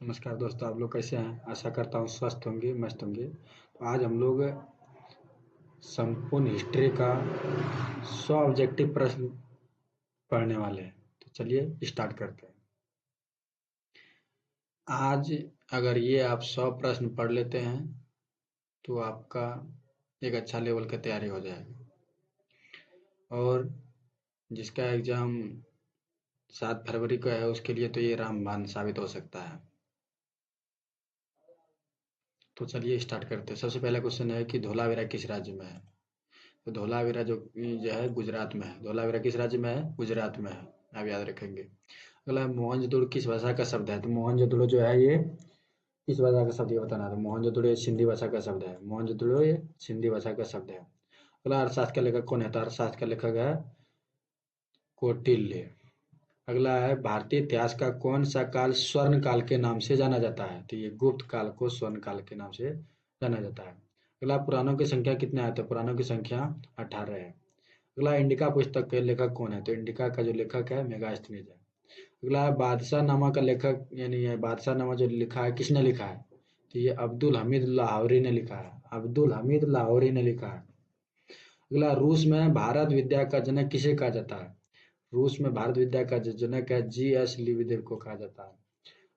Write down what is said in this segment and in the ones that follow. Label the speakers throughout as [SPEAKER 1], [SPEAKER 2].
[SPEAKER 1] नमस्कार दोस्तों, आप लोग कैसे हैं? आशा करता हूँ स्वस्थ होंगे, मस्त होंगे। तो आज हम लोग संपूर्ण हिस्ट्री का 100 ऑब्जेक्टिव प्रश्न पढ़ने वाले हैं। तो चलिए स्टार्ट करते हैं। आज अगर ये आप 100 प्रश्न पढ़ लेते हैं तो आपका एक अच्छा लेवल की तैयारी हो जाएगा। और जिसका एग्ज़ाम 7 फरवरी को है उसके लिए तो ये रामबाण साबित हो सकता है। तो चलिए स्टार्ट करते हैं। सबसे पहला क्वेश्चन है कि धोलावीरा किस राज्य में है? तो धोलावीरा जो है गुजरात में है। धोलावीरा किस राज्य में है? गुजरात में है। आप याद रखेंगे। अगला है मोहनजोदड़ो किस भाषा का शब्द है? तो मोहनजोदड़ो जो है ये किस भाषा का शब्द ये बताना है। मोहनजोदड़ो ये सिंधी भाषा का शब्द है। मोहनजोदड़ो ये सिंधी भाषा का शब्द है। अगला अर्थशास्त्र का लेखक कौन है? तो अर्थशास्त्र का लेखक है कौटिल्य। अगला है भारतीय इतिहास का कौन सा काल स्वर्ण काल के नाम से जाना जाता है? तो ये गुप्त काल को स्वर्ण काल के नाम से जाना जाता है। अगला पुराणों की संख्या कितने है? तो पुराणों की संख्या 18 है। अगला इंडिका पुस्तक के लेखक कौन है? तो इंडिका का जो लेखक है मेगास्थनीज है। अगला बादशाह नामा का लेखक यानी ये बादशाह नामा जो लिखा है किसने लिखा है? तो ये अब्दुल हमीद लाहौरी ने लिखा है। अब्दुल हमीद लाहौरी ने लिखा है। अगला रूस में भारत विद्या का जनक किसे कहा जाता है? रूस में भारत विद्या का जो जनक है जी.एस. लिविदेव को कहा जाता है।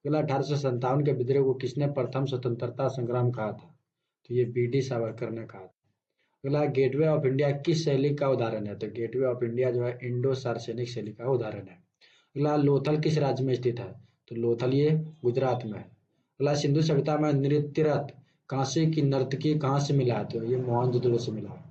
[SPEAKER 1] अगला 1857 के विद्रोह को किसने प्रथम स्वतंत्रता संग्राम कहा था? तो ये बी.डी. सावरकर ने कहा था। अगला गेटवे ऑफ इंडिया किस शैली का उदाहरण है? तो गेटवे ऑफ इंडिया जो है इंडो सार्वजनिक शैली का उदाहरण है। अगला लोथल किस राज्य में स्थित है? तो लोथल ये गुजरात में है। अगला सिंधु सभ्यता में नृत्य रथ कांसे की नर्तकी कहाँ से मिला है? तो ये मोहनजोदड़ो से मिला है।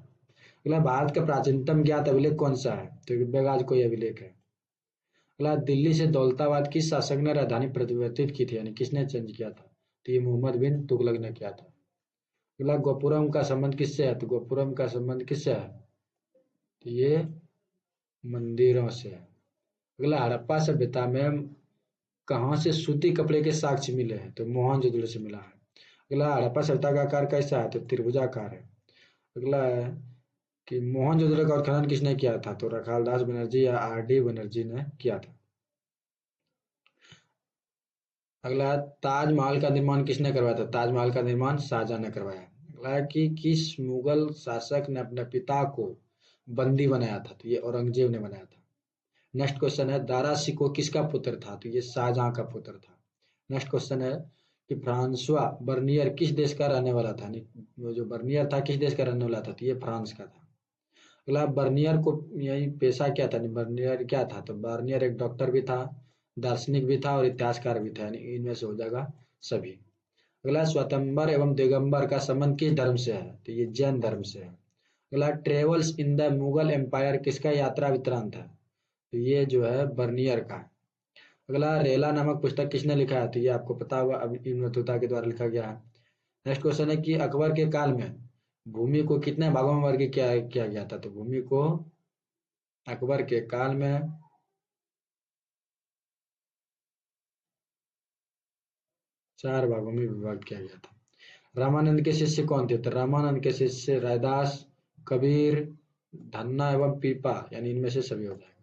[SPEAKER 1] अगला भारत का प्राचीनतम ज्ञात अभिलेख कौन सा है? तो ये बेगाज कोई अभिलेख है। अगला दिल्ली से दौलताबाद किस शासक ने राजधानी परिवर्तित की थी यानी किसने चेंज किया था? तो ये मोहम्मद बिन तुगलक ने किया था। अगला गोपुरम का संबंध किससे है? तो गोपुरम का संबंध किससे है? तो ये मंदिरों से है। अगला हड़प्पा सभ्यता में कहाँ से सूती कपड़े के साक्ष्य मिले हैं? तो मोहनजोदड़ो से मिला है। अगला हड़प्पा सभ्यता का आकार कैसा है? तो त्रिभुजाकार है। अगला है कि मोहनजोदड़ो का उत्खनन किसने किया था? तो रखालदास बनर्जी या आर.डी. बनर्जी ने किया था। अगला है ताजमहल का निर्माण किसने करवाया था? ताजमहल का निर्माण शाहजहां ने करवाया। अगला है कि किस मुगल शासक ने अपने पिता को बंदी बनाया था? तो ये औरंगजेब ने बनाया था। नेक्स्ट क्वेश्चन है दारा शिकोह किसका पुत्र था? तो ये शाहजहां का पुत्र था। नेक्स्ट क्वेश्चन है कि फ्रांसवा बर्नियर किस देश का रहने वाला था? वो जो बर्नियर था किस देश का रहने वाला था? तो ये फ्रांस का था। अगला बर्नियर को यही पेशा क्या था? बर्नियर क्या था? तो बर्नियर एक डॉक्टर भी था, दार्शनिक भी था और इतिहासकार भी था। यानी इनमें से हो जाएगा सभी। अगला स्वयंवर एवं दिगंबर का संबंध किस धर्म से है? तो ये जैन धर्म से है। अगला travels in the Mughal empire किसका यात्रा वृत्तांत है? तो ये जो है बर्नियर का है। अगला रेला नामक पुस्तक किसने लिखा है? तो ये आपको पता होगा, अब इब्न बतूता के द्वारा लिखा गया है। नेक्स्ट क्वेश्चन है कि अकबर के काल में भूमि को कितने भागों में वर्गीकृत किया गया था? तो भूमि को अकबर के काल में 4 भागों में विभाजित किया गया था। रामानंद के शिष्य कौन थे? तो रामानंद के शिष्य रैदास, कबीर, धन्ना एवं पीपा यानी इनमें से सभी हो जाएगा।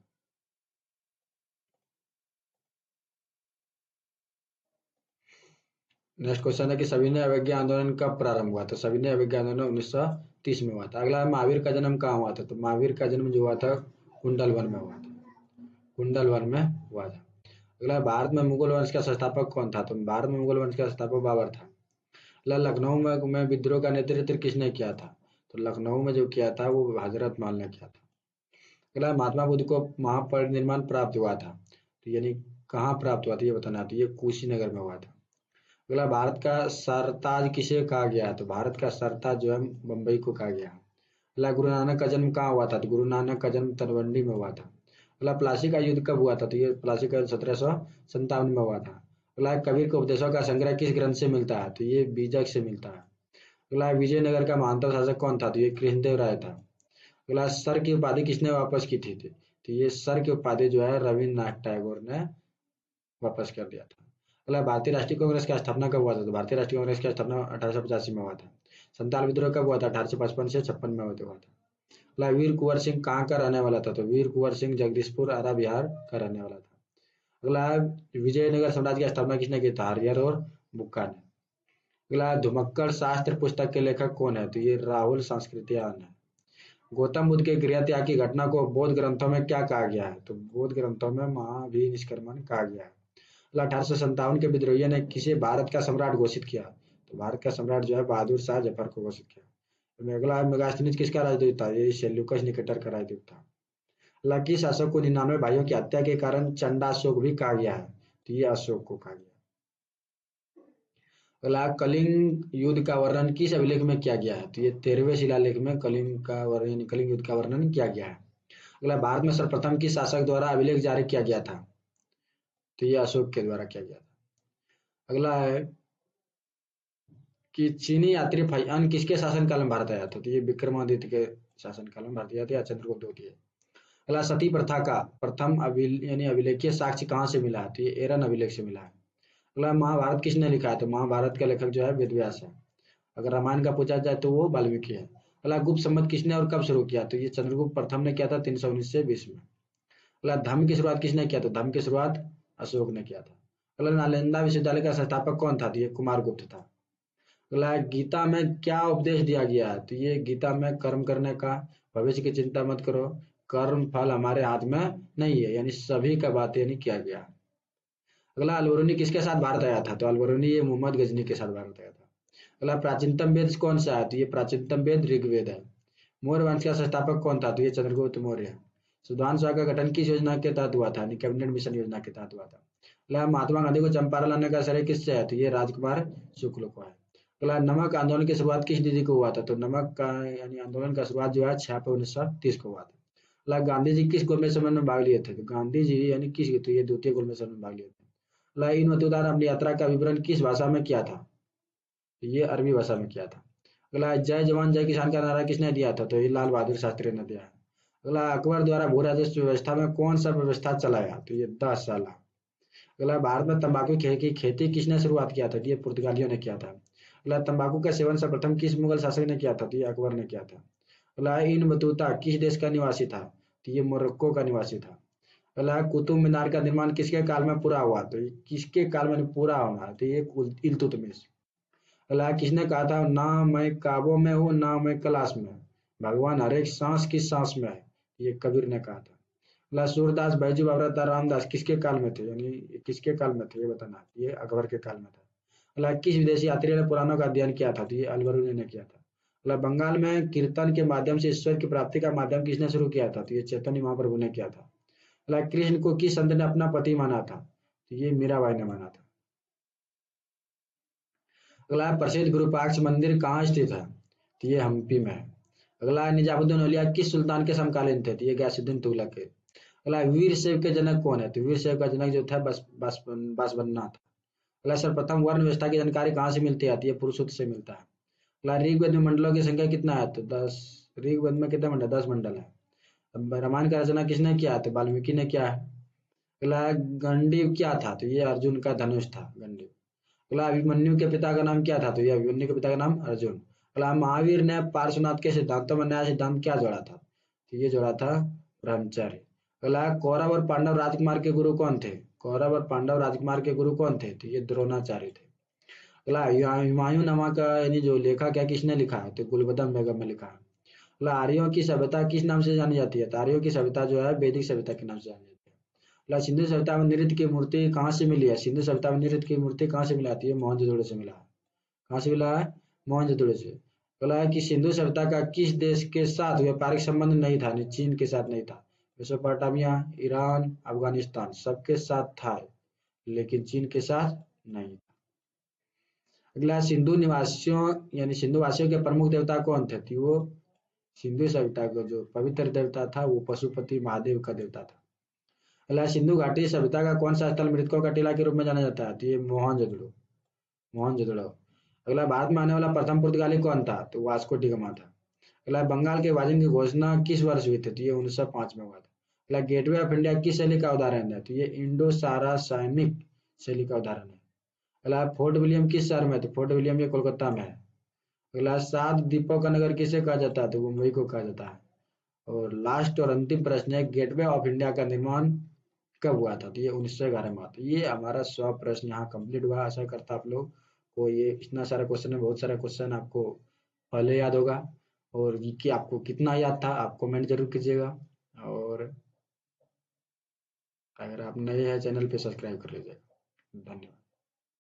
[SPEAKER 1] नेक्स्ट क्वेश्चन है कि सविनय अवज्ञा आंदोलन कब प्रारंभ हुआ? तो सविनय अवज्ञा आंदोलन 1930 में हुआ था। अगला महावीर का जन्म कहाँ हुआ था? तो महावीर का जन्म जो हुआ था कुंडलवन में हुआ था। कुंडलवन में हुआ था। अगला भारत में मुगल वंश का संस्थापक कौन था? तो भारत में मुगल वंश का संस्थापक बाबर था। अगला लखनऊ में विद्रोह का नेतृत्व किसने किया था? तो लखनऊ में जो किया था वो हजरत माल ने किया था। अगला महात्मा बुद्ध को महापरिनिर्वाण प्राप्त हुआ था, तो यानी कहाँ प्राप्त हुआ था ये बताना है। तो ये कुशीनगर में हुआ था। अगला भारत का सरताज किसे कहा गया है? तो भारत का सरताज जो है मुंबई को कहा गया है। अगला गुरु नानक का जन्म कहाँ हुआ था? तो गुरु नानक का जन्म तलवंडी में हुआ था। अगला प्लासी का युद्ध कब हुआ था? तो ये प्लासी का युद्ध 1757 में हुआ था। अगला कबीर के उपदेशों का संग्रह किस ग्रंथ से मिलता है? तो ये बीजक से मिलता है। अगला विजयनगर का महानतम शासक कौन था? तो ये कृष्णदेव राय था। अगला सर की उपाधि किसने वापस की थी? तो ये सर की उपाधि जो है रविन्द्रनाथ टैगोर ने वापस कर दिया था। अगला भारतीय राष्ट्रीय कांग्रेस की स्थापना कब हुआ था? तो भारतीय राष्ट्रीय कांग्रेस की स्थापना 1885 में हुआ था। संताल विद्रोह कब हुआ था? 1855 से 56 में हुआ था। अगला वीर कुंवर सिंह कहाँ का रहने वाला था? तो वीर कुंवर सिंह जगदीशपुर आरा बिहार का रहने वाला था। अगला है विजयनगर साम्राज्य की स्थापना किसने की था? हरिहर और बुक्का ने। अगला है धुमक्कड़ शास्त्र पुस्तक के लेखक कौन है? तो ये राहुल सांस्कृतियान है। गौतम बुद्ध के गृह त्याग की घटना को बौद्ध ग्रंथों में क्या कहा गया है? तो बौद्ध ग्रंथों में महाभिनिष्क्रमण कहा गया है। अगला 1857 के विद्रोहियों ने किसे भारत का सम्राट घोषित किया? तो भारत का सम्राट जो है बहादुर शाह जफर को घोषित किया। अगला है मेगास्थनीज किसका राजदूत था? ये सेल्यूकस निकेटर का राजदूत था। अगला किस शासक को 99 भाइयों की हत्या के कारण चंडाशोक भी कहा गया है? तो ये अशोक को कहा गया। अगला कलिंग युद्ध का वर्णन किस अभिलेख में किया गया है? तो ये 13वें शिलालेख में कलिंग युद्ध का वर्णन किया गया है। अगला भारत में सर्वप्रथम किस शासक द्वारा अभिलेख जारी किया गया था? तो ये अशोक के द्वारा किया गया था। अगला है कि चीनी यात्री फाहियान किसके शासनकाल में भारत आया था? तो ये विक्रमादित्य के शासनकाल में भारत आया था या चंद्रगुप्त द्वितीय। अगला सती प्रथा का प्रथम यानी अभिलेखीय साक्ष्य कहाँ से मिला है? तो ये एरन अभिलेख से मिला है। अगला महाभारत किसने लिखा है? तो महाभारत का लेखक जो है वेद व्यास है। अगर रामायण का पूछा जाए तो वो वाल्मीकि है। अगला गुप्त संवत किसने और कब शुरू किया? तो ये चंद्रगुप्त प्रथम ने किया था 319 से 20 में। अगला धम्म की शुरुआत किसने किया? तो धम्म की शुरुआत अशोक ने किया था। अगला नालंदा विश्वविद्यालय का संस्थापक कौन था? तो ये कुमार गुप्त था। अगला है गीता में क्या उपदेश दिया गया है? तो ये गीता में कर्म करने का, भविष्य की चिंता मत करो, कर्म फल हमारे हाथ में नहीं है, यानी सभी का बात यानी किया गया। अगला अलबरूनी किसके साथ भारत आया था? तो अलबरूनी ये मोहम्मद गजनी के साथ भारत आया था। अगला प्राचीनतम वेद कौन सा है? तो ये प्राचीनतम वेद ऋग्वेद है। मौर्य वंश का संस्थापक कौन था? तो ये चंद्रगुप्त मौर्य है। सुधान सभा का गठन किस योजना के तहत हुआ था? यानी कैबिनेट मिशन योजना के तहत हुआ था। अगला महात्मा गांधी को चंपारण लाने का श्रेय किससे है? तो ये राजकुमार शुक्ल को है। अगला नमक आंदोलन की शुरुआत किस तिथि को हुआ था? तो नमक का यानी आंदोलन का शुरुआत जो है 6 अप्रैल 1930 को हुआ था। अगला गांधी जी किस गोलमेज सम्मेलन में भाग लिए थे? तो गांधी जी यानी किस, तो ये द्वितीय गोलमेज सम्मेलन में भाग लिए थे। अगला इन मतदान अपनी यात्रा का विवरण किस भाषा में किया था? तो ये अरबी भाषा में किया था। अगला जय जवान जय किसान का नारा किसने दिया था? तो ये लाल बहादुर शास्त्री ने दिया है। अगला अकबर द्वारा भू राजस्व व्यवस्था में कौन सा व्यवस्था चलाया? तो ये 10 साल। अगला भारत में तंबाकू की खेती किसने शुरुआत किया था? तो ये पुर्तगालियों ने किया था। अगला तंबाकू का सेवन सर्वप्रथम किस मुगल शासक ने किया था? तो ये अकबर ने किया था। अगला इन बतूता किस देश का निवासी था? तो ये मोरक्को का निवासी था। अगला कुतुब मीनार का निर्माण किसके काल में पूरा हुआ? तो ये किसके काल में पूरा होना है? तो ये इल्तुतमिश। अल्लाह किसने कहा था ना मैं काबों में हूँ ना मैं क्लास में, भगवान हर एक सांस की सांस में है? ये कबीर ने कहा था। अल्लाह सूरदास बैजू बाबरा रामदास किसके काल में थे, यानी किसके काल में थे ये बताना। ये अकबर के काल में था। अल्लाह किस विदेशी यात्री ने पुराणों का अध्ययन किया था? तो ये अलबरूनी ने किया था। अल्लाह बंगाल में कीर्तन के माध्यम से ईश्वर की प्राप्ति का माध्यम किसने शुरू किया था? तो ये चैतन्य महाप्रभु ने किया था। अल्लाह कृष्ण को किस संत ने अपना पति माना था? तो ये मीराबाई ने माना था। अगला है प्रसिद्ध गुरुपाक्ष मंदिर कहाँ स्थित है? तो ये हम्पी में है। अगला है निजामुद्दीन औलिया किस सुल्तान के समकालीन थे? तो ये गयासुद्दीन तुगलक के। अगला है वीर शैव के जनक कौन है? तो वीर शैव का जनक जो था बासवन्ना था। अगला सर्वप्रथम वर्ण व्यवस्था की जानकारी कहाँ से मिलती है? तो ये पुरुषोत्त से मिलता है। अगला ऋग्वेद में मंडलों की संख्या कितना है? तो 10। ऋग्वेद में कितने मंडल? 10 मंडल है। अब रामायण का रचना किसने किया? तो वाल्मीकि ने किया है। अगला है गंडीव क्या था? तो ये अर्जुन का धनुष था गंडीव। अगला अभिमन्यु के पिता का नाम क्या था? तो ये अभिमन्यु के पिता का नाम अर्जुन। अगला महावीर ने पार्श्वनाथ के सिद्धांतों में नया सिद्धांत क्या जोड़ा था? तो ये जोड़ा था ब्रह्मचर्य। अगला कौरव और पांडव राजकुमार के गुरु कौन थे? कौरव और पांडव राजकुमार के गुरु कौन थे? तो ये द्रोणाचार्य थे। अगला हुमायूं नामा का यानी जो लेखा क्या किसने लिखा है? तो गुलबदन बेगम ने लिखा है। अगला आर्यों की सभ्यता किस नाम से जानी जाती है? तो आर्यों की सभ्यता जो है वैदिक सभ्यता के नाम से जानी जाती है। अगला सिंधु सभ्यता में नृत्य की मूर्ति कहाँ से मिली है? सिंधु सभ्यता में नृत्य की मूर्ति कहाँ से मिली आती है? मोहनजोदड़ो से मिला है। कहाँ से मिला है? मोहनजोदड़ो से। अगला है कि सिंधु सभ्यता का किस देश के साथ व्यापारिक संबंध नहीं था? नहीं, चीन के साथ नहीं था। मेसोपोटामिया, ईरान, अफगानिस्तान सबके साथ था, लेकिन चीन के साथ नहीं। अगला सिंधु निवासियों यानी सिंधु वासियों के प्रमुख देवता कौन थे? तो वो सिंधु सभ्यता का जो पवित्र देवता था वो पशुपति महादेव का देवता था। अगला सिंधु घाटी सभ्यता का कौन सा स्थल मृतकों का टीला के रूप में जाना जाता है? तो ये मोहनजोदड़ो। मोहनजोदड़ो। अगला भारत में आने वाला प्रथम पुर्तगाली कौन था? तो वास्को डी गामा था। अगला बंगाल के विभाजन की घोषणा किस वर्ष हुई थी? तो ये 1905 में हुआ था। अगला गेटवे ऑफ इंडिया किस शैली का उदाहरण है? तो ये इंडो सारा सैनिक शैली का उदाहरण है। अगला फोर्ट विलियम किस शहर में है? तो फोर्ट विलियम ये कोलकाता में है। अगला 7 द्वीपों का नगर किसे कहा जाता है? तो मुंबई को कहा जाता है। और लास्ट और अंतिम प्रश्न है गेटवे ऑफ इंडिया का निर्माण कब हुआ था? तो ये 1911 में हुआ था। ये हमारा 100 प्रश्न यहाँ कंप्लीट हुआ। आशा करता आप लोग को ये इतना सारा क्वेश्चन है, बहुत सारा क्वेश्चन आपको पहले याद होगा, और ये कि आपको कितना याद था आप कमेंट जरूर कीजिएगा। और अगर आप नए हैं चैनल पे सब्सक्राइब कर लीजिएगा। धन्यवाद।